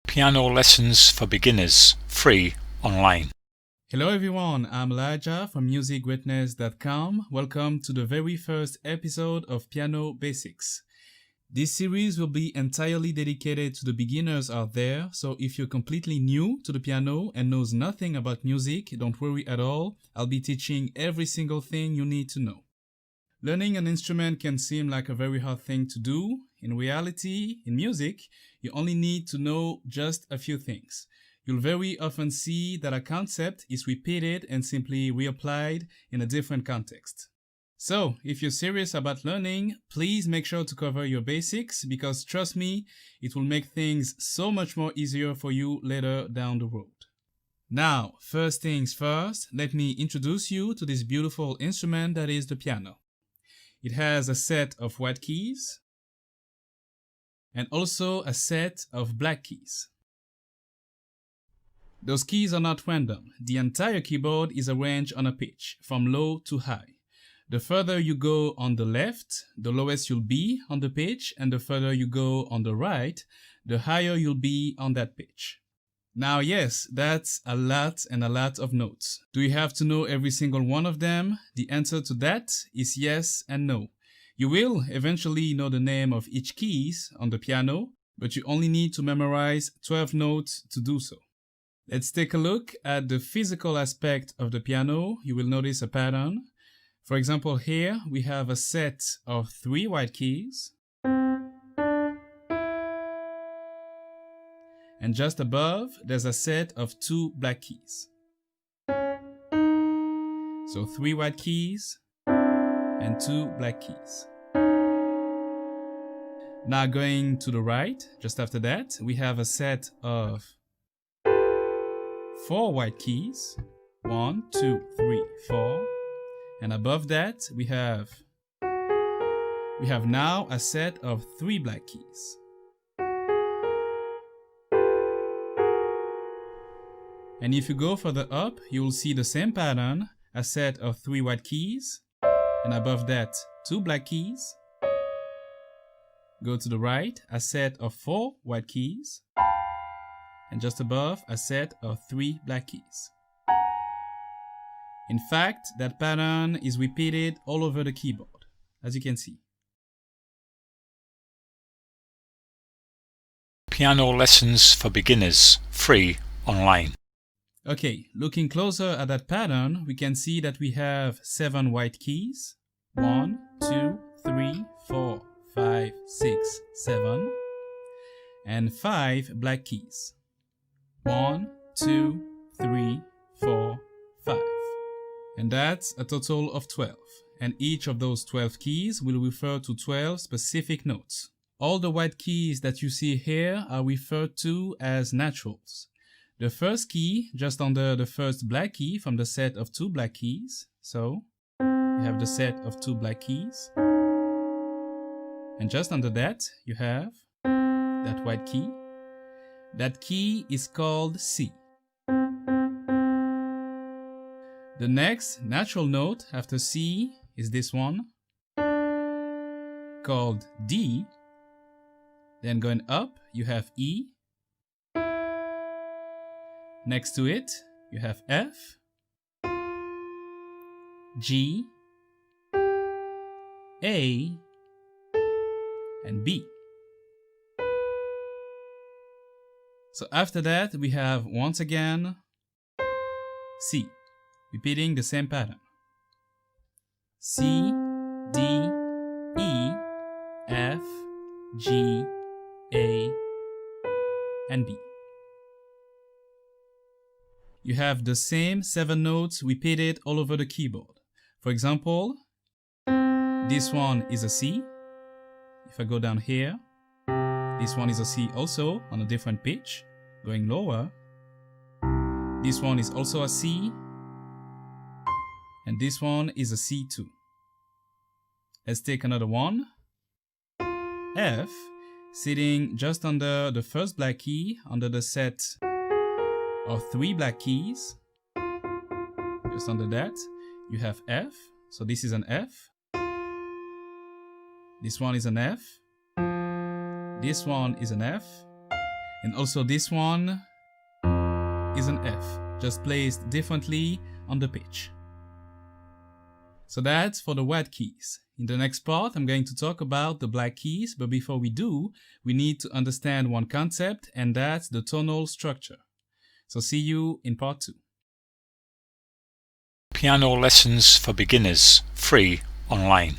Piano lessons for beginners, free online. Hello everyone, I'm Elijah from musicgreatness.com. Welcome to the very first episode of Piano Basics. This series will be entirely dedicated to the beginners out there, so if you're completely new to the piano and knows nothing about music, don't worry at all. I'll be teaching every single thing you need to know. Learning an instrument can seem like a very hard thing to do. In reality, in music, you only need to know just a few things. You'll very often see that a concept is repeated and simply reapplied in a different context. So, if you're serious about learning, please make sure to cover your basics because trust me, it will make things so much more easier for you later down the road. Now, first things first, let me introduce you to this beautiful instrument that is the piano. It has a set of white keys and also a set of black keys. Those keys are not random. The entire keyboard is arranged on a pitch, from low to high. The further you go on the left, the lowest you'll be on the pitch, and the further you go on the right, the higher you'll be on that pitch. Now yes, that's a lot and a lot of notes. Do you have to know every single one of them? The answer to that is yes and no. You will eventually know the name of each keys on the piano, but you only need to memorize 12 notes to do so. Let's take a look at the physical aspect of the piano. You will notice a pattern. For example, here we have a set of 3 white keys. And just above, there's a set of 2 black keys. So 3 white keys and 2 black keys. Now going to the right, just after that, we have a set of 4 white keys. 1, 2, 3, 4. And above that, we have now a set of 3 black keys. And if you go further up, you will see the same pattern, a set of 3 white keys, and above that, 2 black keys. Go to the right, a set of 4 white keys, and just above, a set of 3 black keys. In fact, that pattern is repeated all over the keyboard, as you can see. Piano lessons for beginners, free online. Okay, looking closer at that pattern, we can see that we have 7 white keys. 1, 2, 3, 4, 5, 6, 7. And 5 black keys. 1, 2, 3, 4, 5. And that's a total of 12. And each of those 12 keys will refer to 12 specific notes. All the white keys that you see here are referred to as naturals. The first key, just under the first black key from the set of 2 black keys. So, you have the set of 2 black keys. And just under that, you have that white key. That key is called C. The next natural note after C is this one, called D. Then going up, you have E. Next to it, you have F, G, A, and B. So after that, we have once again C, repeating the same pattern. C, D, E, F, G, A, and B. You have the same 7 notes repeated all over the keyboard. For example, this one is a C. If I go down here, this one is a C also on a different pitch, going lower. This one is also a C. And this one is a C too. Let's take another one. F, sitting just under the first black key, under the set of 3 black keys. Just under that, you have F. So this is an F. This one is an F. This one is an F. And also this one is an F, just placed differently on the pitch. So that's for the white keys. In the next part, I'm going to talk about the black keys, but before we do, we need to understand one concept, and that's the tonal structure. So see you in part 2. Piano lessons for beginners, free online.